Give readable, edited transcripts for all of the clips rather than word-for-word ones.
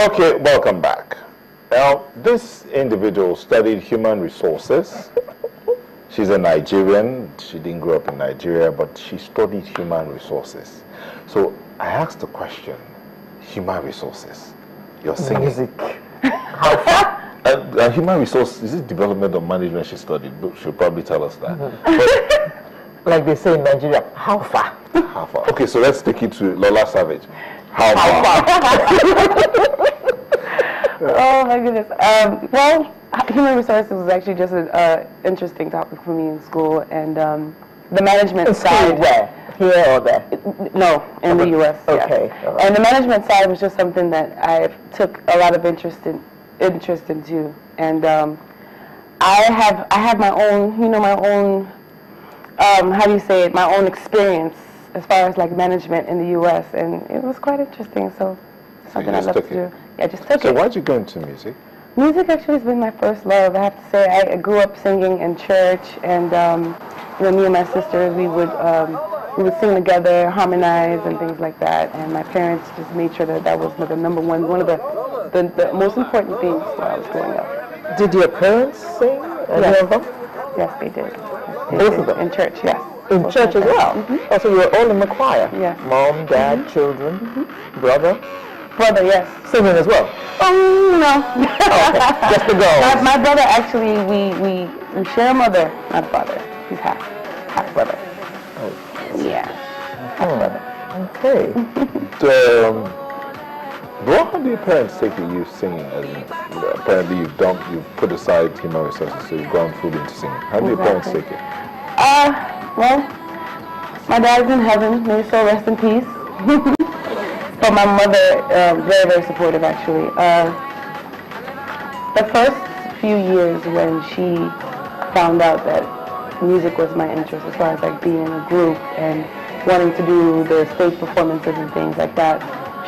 Okay, welcome back. Now, this individual studied human resources. She's a Nigerian. She didn't grow up in Nigeria, but she studied human resources. So I asked the question, human resources, you're singing. Music. How far? Human resource, is it development or management she studied? She'll probably tell us that. But, like they say in Nigeria, how far? How far? Okay, so let's take it to Lola Savage. How far? Oh my goodness. Well, human resources was actually just an interesting topic for me in school, and the management side. Where? Here or there? No, in the U.S. Okay. Yeah. Right. And the management side was just something that I took a lot of interest into, and I have my own, my own, how do you say it, my own experience as far as like management in the U.S. and it was quite interesting. So something I love to do. Yeah, I just took it. So why'd you go into music? Music actually has been my first love. I have to say, I grew up singing in church, and me and my sisters, we would sing together, harmonize, and things like that. And my parents just made sure that was the number one of the most important things while I was growing up. Did your parents sing? Yes. Of them? Yes, they did. Both of them? In church, yes. In church as well? Oh, so you were all in the choir? Yes. Mom, dad, children, brother? Brother, yes. Singing as well? No. Okay. Just the girls? My brother, actually, we share a mother, not father. He's half brother. Oh. Yeah. Half brother. Okay. Bro, how do your parents take it, you singing? Apparently you've put aside human resources, so you've gone fully into singing. How do your parents take it? Well, my dad's in heaven, may his soul rest in peace. But my mother, very, very supportive actually. The first few years when she found out that music was my interest, as far as like being in a group and wanting to do the stage performances and things like that,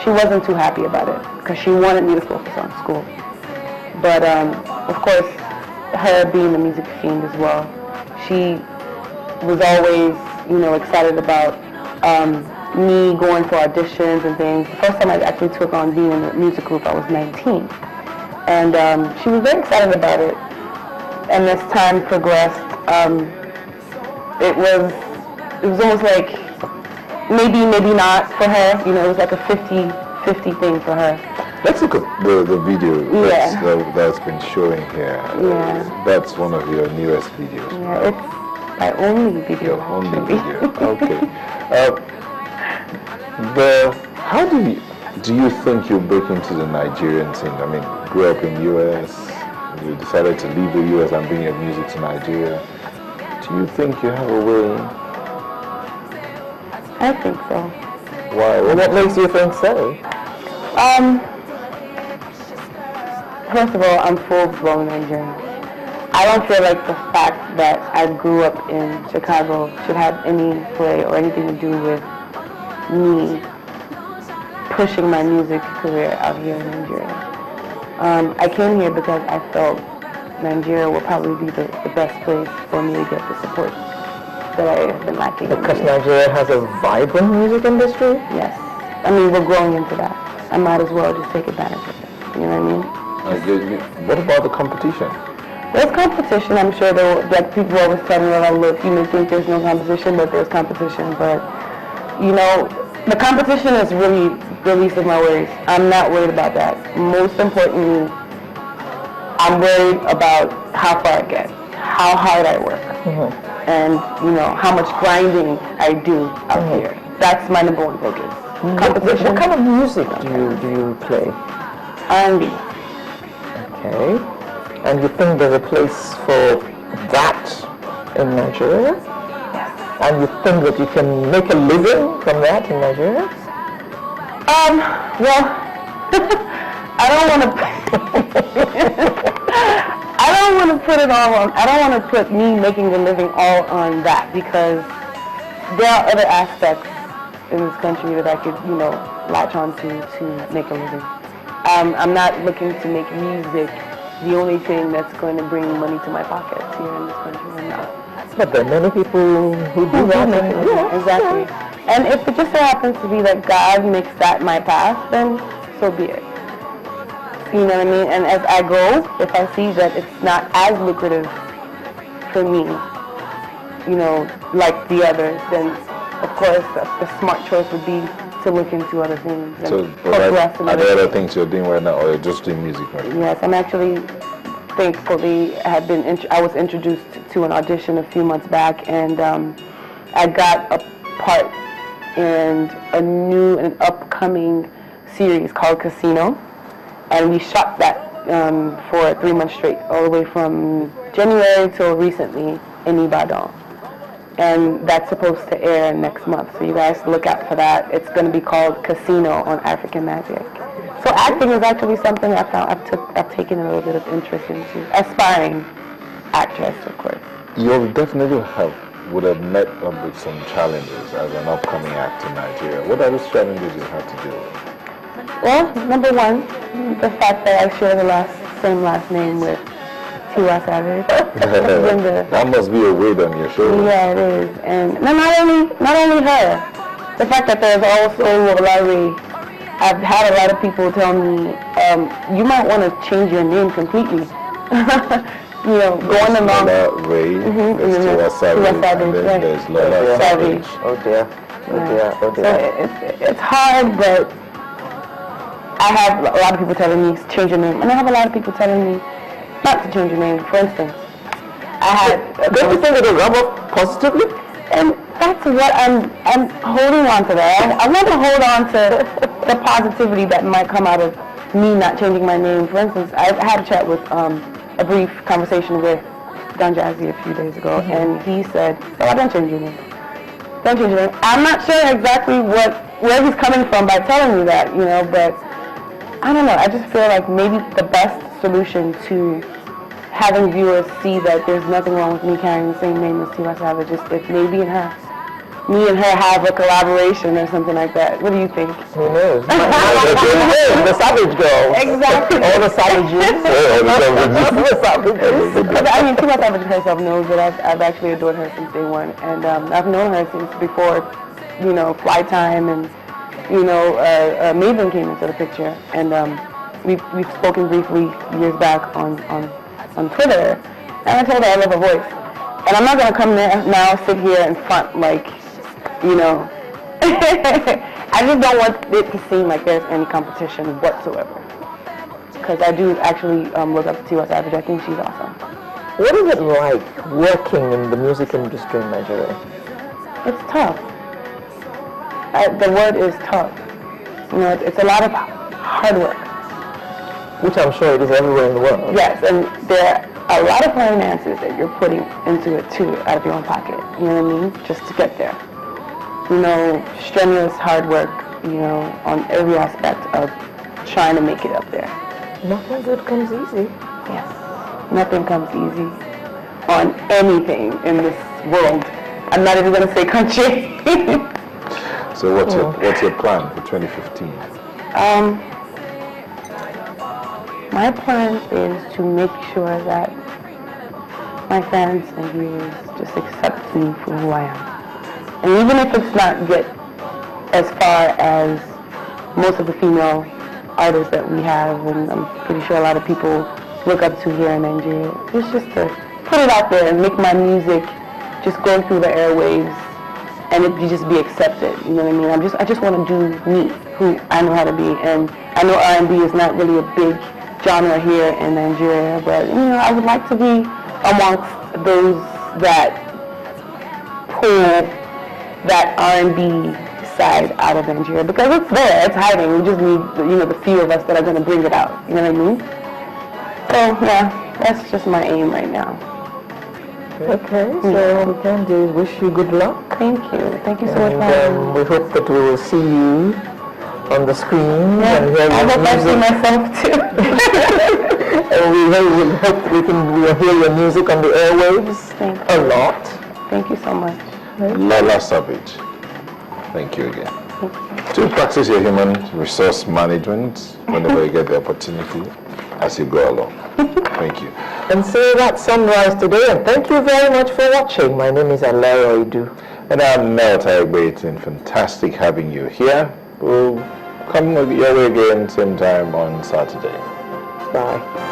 she wasn't too happy about it because she wanted me to focus on school. But of course, her being a music fiend as well, she was always, excited about me going for auditions and things. The first time I actually took on being in a music group, I was 19. And she was very excited about it. And as time progressed, it was almost like maybe not for her. It was like a 50-50 thing for her. Let's look at the video that's been showing here. Yeah. That's one of your newest videos. Yeah, it's my only video. Your only video. Okay. How do you think you'll break into the Nigerian scene? I mean, grew up in US, you decided to leave the US and bring your music to Nigeria. Do you think you have a way? I think so. Why? What makes you think so? First of all, I'm full-blown Nigerian. I don't feel like the fact that I grew up in Chicago should have any play or anything to do with me pushing my music career out here in Nigeria. I came here because I felt Nigeria would probably be the best place for me to get the support that I have been lacking. Because Nigeria has a vibrant music industry? Yes. I mean, we're growing into that. I might as well just take advantage of it. You know what I mean? What about the competition? There's competition. I'm sure that people always tell me, well, look, you may think there's no competition, but there's competition. But, the competition is really the least of my worries. I'm not worried about that. Most importantly, I'm worried about how far I get, how hard I work, and, how much grinding I do out here. That's my number one focus. Competition. What kind of music do you play? R&B. Okay. And you think there's a place for that in Nigeria? Yes. And you think that you can make a living from that in Nigeria? Well, I don't want to put it all on. I don't want to put me making a living all on that, because there are other aspects in this country that I could, latch on to make a living. I'm not looking to make music the only thing that's going to bring money to my pockets here in this country. I'm not. But there are many people who do that. Yeah, exactly. And if it just so happens to be that God makes that my path, then so be it. You know what I mean? And as I go, if I see that it's not as lucrative for me, you know, like the others, then of course the smart choice would be to look into other things. And So are there other things you're doing right now, or you're just doing music right now? Yes, I'm actually, thankfully, I was introduced to an audition a few months back, and I got a part in an upcoming series called Casino, and we shot that for 3 months straight, all the way from January till recently in Ibadan. And that's supposed to air next month, so you guys look out for that. It's going to be called Casino on African Magic. So acting is actually something I've taken a little bit of interest into. Aspiring actress, of course. You definitely would have met up with some challenges as an upcoming actor in Nigeria. What are those challenges you had to deal with? Well, number one, the fact that I share the same last name with Lola Savage. That must be a weight on your shoulders. Yeah, it is. And not only her. The fact that there's also Lola. I've had a lot of people tell me, you might want to change your name completely. You know, going along. Lola Ray, there's Lola Savage, and then there's Lola Savage. Oh dear. Oh dear. Oh dear. So it's hard, but I have a lot of people telling me change your name, and I have a lot of people telling me not to change your name. For instance, don't you think it'll rub off positively? And that's what I'm holding on to that. I want to hold on to the positivity that might come out of me not changing my name. For instance, I had a chat with a brief conversation with Don Jazzy a few days ago, and he said, "Oh, don't change your name. Don't change your name." I'm not sure exactly where he's coming from by telling me that, you know, but I don't know. I just feel like maybe the best solution to having viewers see that there's nothing wrong with me carrying the same name as Lola Savage is if maybe me and her have a collaboration or something like that. What do you think? Who knows? The Savage Girl. Exactly. All the Savages. The Savages. I mean, Lola Savage herself knows that I've actually adored her since day one, and I've known her since before, you know, Fly Time and, you know, Maven came into the picture, and we've spoken briefly years back on Twitter, and I told her I love her voice. And I'm not going to come there now, sit here and front like, you know, I just don't want it to seem like there's any competition whatsoever. Because I do actually look up to Lola Savage. I think she's awesome. What is it like working in the music industry in Nigeria? It's tough. The word is tough. You know, it's a lot of hard work. Which I'm sure it is everywhere in the world. Yes, and there are a lot of finances that you're putting into it too, out of your own pocket. You know what I mean? Just to get there. You know, strenuous hard work, you know, on every aspect of trying to make it up there. Nothing good comes easy. Yes. Nothing comes easy on anything in this world. I'm not even going to say country. So what's your plan for 2015? My plan is to make sure that my fans and viewers just accept me for who I am. And even if it's not get as far as most of the female artists that we have, and I'm pretty sure a lot of people look up to here in Nigeria, it's just to put it out there and make my music just go through the airwaves and it just be accepted. You know what I mean? I just want to do me, who I know how to be. And I know R&B is not really a big genre here in Nigeria, but you know, I would like to be amongst those that pull that R&B side out of Nigeria, because it's there, it's hiding. We just need, you know, the few of us that are going to bring it out. You know what I mean? So yeah, that's just my aim right now. Okay, so we can do wish you good luck. Thank you. Thank you so much for having me. We hope that we will see you on the screen. Yeah, and hear I your hope I see music. myself too. And we hope we will hear your music on the airwaves Thank a you. lot. Thank you so much. Lola Savage, thank you again. Thank you. To practice your human resource management whenever you get the opportunity as you go along. Thank you. And so that summarize today, and thank you very much for watching. My name is Alero Idu. And I'm Mel Taigbe. It's been fantastic having you here. We'll come your way again same time on Saturday. Bye.